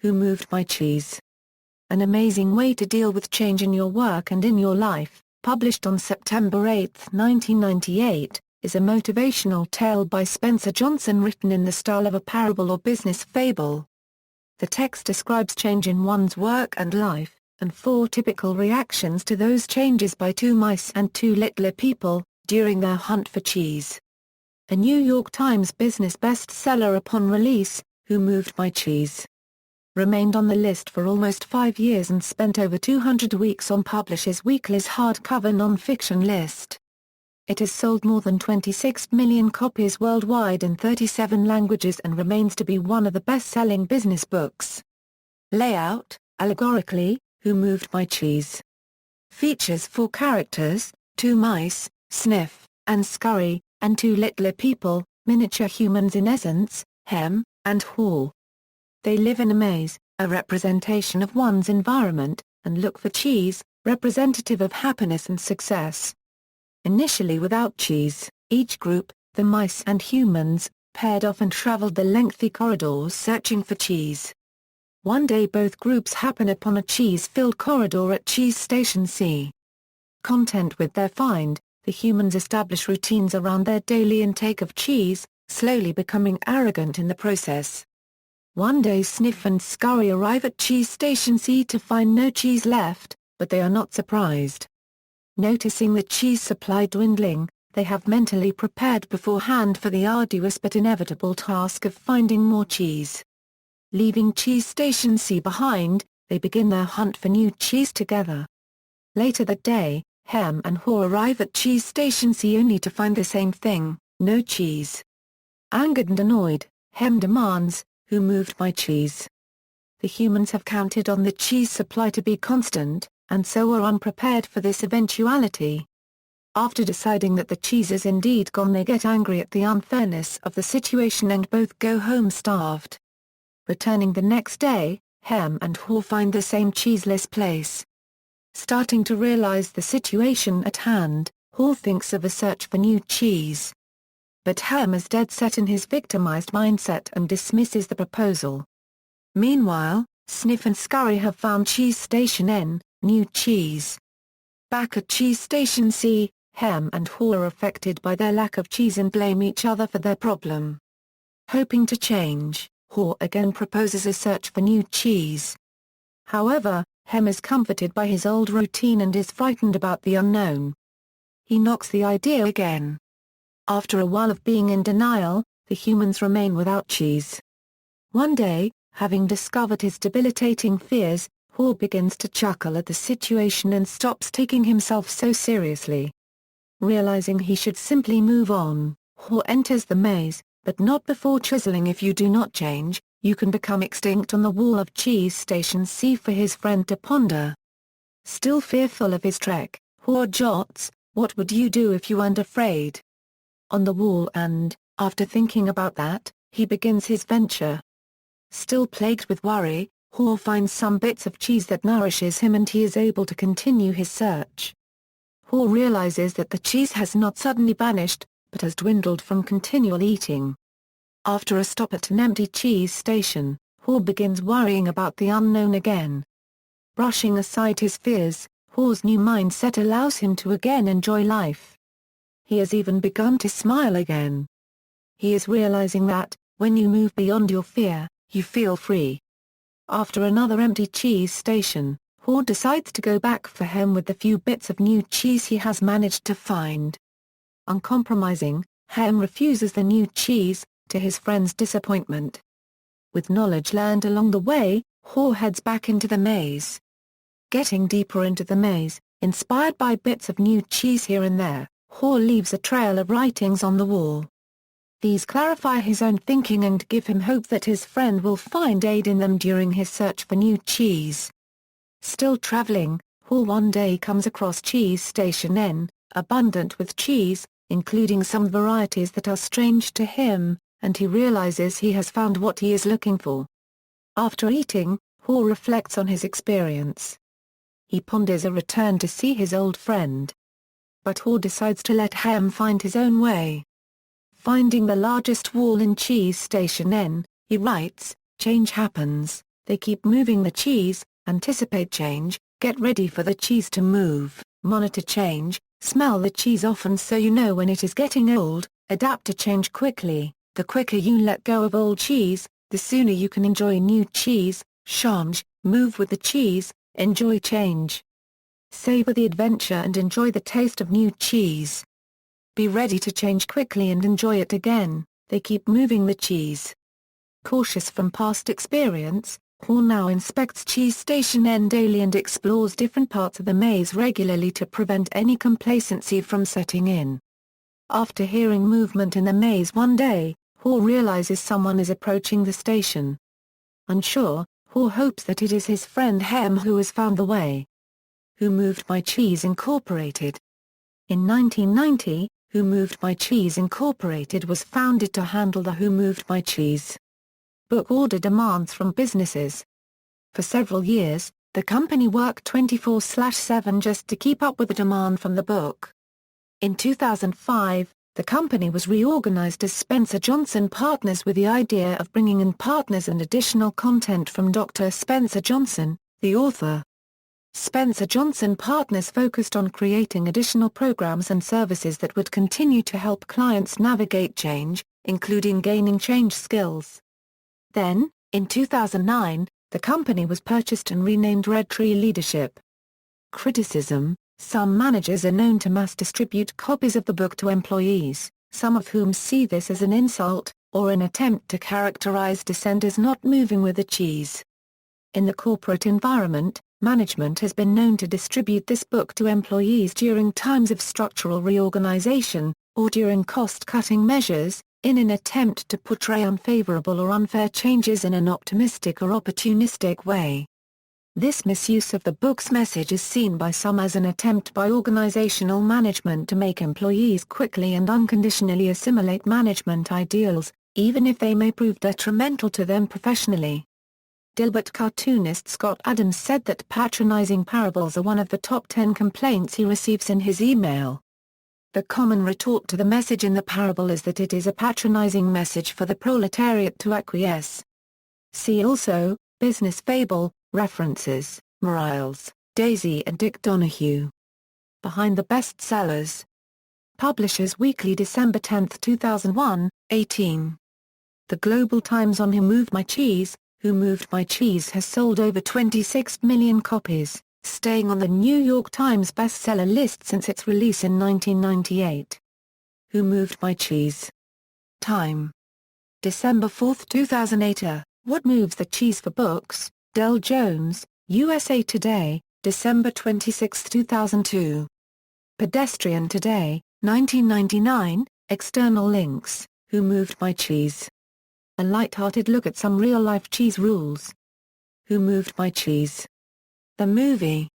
Who Moved My Cheese? An Amazing Way to Deal with Change in Your Work and in Your Life, published on September 8, 1998, is a motivational tale by Spencer Johnson written in the style of a parable or business fable. The text describes change in one's work and life, and 4 typical reactions to those changes by 2 mice and 2 littler people, during their hunt for cheese. A New York Times business bestseller upon release, Who Moved My Cheese? Remained on the list for almost 5 years and spent over 200 weeks on Publishers Weekly's hardcover nonfiction list. It has sold more than 26 million copies worldwide in 37 languages and remains to be one of the best-selling business books. Layout, allegorically, Who Moved My Cheese? Features 4 characters, 2 mice, Sniff, and Scurry, and 2 littler people, miniature humans in essence, Hem, and Haw. They live in a maze, a representation of one's environment, and look for cheese, representative of happiness and success. Initially without cheese, each group, the mice and humans, paired off and traveled the lengthy corridors searching for cheese. One day both groups happen upon a cheese-filled corridor at Cheese Station C. Content with their find, the humans establish routines around their daily intake of cheese, slowly becoming arrogant in the process. One day Sniff and Scurry arrive at Cheese Station C to find no cheese left, but they are not surprised. Noticing the cheese supply dwindling, they have mentally prepared beforehand for the arduous but inevitable task of finding more cheese. Leaving Cheese Station C behind, they begin their hunt for new cheese together. Later that day, Hem and Haw arrive at Cheese Station C only to find the same thing, no cheese. Angered and annoyed, Hem demands, Who moved my cheese? The humans have counted on the cheese supply to be constant, and so are unprepared for this eventuality. After deciding that the cheese is indeed gone, they get angry at the unfairness of the situation and both go home starved. Returning the next day, Hem and Haw find the same cheeseless place. Starting to realize the situation at hand, Haw thinks of a search for new cheese. But Hem is dead set in his victimized mindset and dismisses the proposal. Meanwhile, Sniff and Scurry have found Cheese Station N, new cheese. Back at Cheese Station C, Hem and Haw are affected by their lack of cheese and blame each other for their problem. Hoping to change, Haw again proposes a search for new cheese. However, Hem is comforted by his old routine and is frightened about the unknown. He knocks the idea again. After a while of being in denial, the humans remain without cheese. One day, having discovered his debilitating fears, Haw begins to chuckle at the situation and stops taking himself so seriously. Realizing he should simply move on, Haw enters the maze, but not before chiseling "If you do not change, you can become extinct" on the wall of Cheese Station C for his friend to ponder. Still fearful of his trek, Haw jots, "What would you do if you weren't afraid?" on the wall and, after thinking about that, he begins his venture. Still plagued with worry, Haw finds some bits of cheese that nourishes him and he is able to continue his search. Haw realizes that the cheese has not suddenly vanished, but has dwindled from continual eating. After a stop at an empty cheese station, Haw begins worrying about the unknown again. Brushing aside his fears, Haw's new mindset allows him to again enjoy life. He has even begun to smile again. He is realizing that, when you move beyond your fear, you feel free. After another empty cheese station, Haw decides to go back for Hem with the few bits of new cheese he has managed to find. Uncompromising, Hem refuses the new cheese, to his friend's disappointment. With knowledge learned along the way, Haw heads back into the maze. Getting deeper into the maze, inspired by bits of new cheese here and there, Haw leaves a trail of writings on the wall. These clarify his own thinking and give him hope that his friend will find aid in them during his search for new cheese. Still traveling, Haw one day comes across Cheese Station N, abundant with cheese, including some varieties that are strange to him, and he realizes he has found what he is looking for. After eating, Haw reflects on his experience. He ponders a return to see his old friend. But Haw decides to let Hem find his own way. Finding the largest wall in Cheese Station N, he writes, "Change happens, They keep moving the cheese, anticipate change, get ready for the cheese to move, monitor change, smell the cheese often so you know when it is getting old, adapt to change quickly. The quicker you let go of old cheese, the sooner you can enjoy new cheese. Change, move with the cheese, enjoy change. Savor the adventure and enjoy the taste of new cheese. Be ready to change quickly and enjoy it again. They keep moving the cheese. Cautious from past experience, Hall now inspects Cheese Station N daily and explores different parts of the maze regularly to prevent any complacency from setting in. After hearing movement in the maze one day, Hall realizes someone is approaching the station. Unsure, Hall hopes that it is his friend Hem who has found the way. Who Moved My Cheese Incorporated. In 1990, Who Moved My Cheese Incorporated was founded to handle the Who Moved My Cheese book order demands from businesses. For several years, the company worked 24/7 just to keep up with the demand from the book. In 2005, the company was reorganized as Spencer Johnson Partners with the idea of bringing in partners and additional content from Dr. Spencer Johnson, the author. Spencer Johnson Partners focused on creating additional programs and services that would continue to help clients navigate change, including gaining change skills. Then, in 2009, the company was purchased and renamed Red Tree Leadership. Criticism: some managers are known to mass distribute copies of the book to employees, some of whom see this as an insult, or an attempt to characterize dissent as not moving with the cheese. In the corporate environment, management has been known to distribute this book to employees during times of structural reorganization, or during cost-cutting measures, in an attempt to portray unfavorable or unfair changes in an optimistic or opportunistic way. This misuse of the book's message is seen by some as an attempt by organizational management to make employees quickly and unconditionally assimilate management ideals, even if they may prove detrimental to them professionally. Dilbert cartoonist Scott Adams said that patronizing parables are one of the top 10 complaints he receives in his email. The common retort to the message in the parable is that it is a patronizing message for the proletariat to acquiesce. See also, Business Fable. References: Morales, Daisy and Dick Donahue. Behind the Bestsellers. Publishers Weekly, December 10, 2001, 18. The Global Times on Who Moved My Cheese. Who Moved My Cheese has sold over 26 million copies, staying on the New York Times bestseller list since its release in 1998. Who Moved My Cheese? Time: December 4, 2008. What Moves the Cheese for Books? Del Jones, USA Today, December 26, 2002. Pedestrian Today, 1999, external links. Who Moved My Cheese? A light-hearted look at some real-life cheese rules. Who Moved My Cheese? The movie.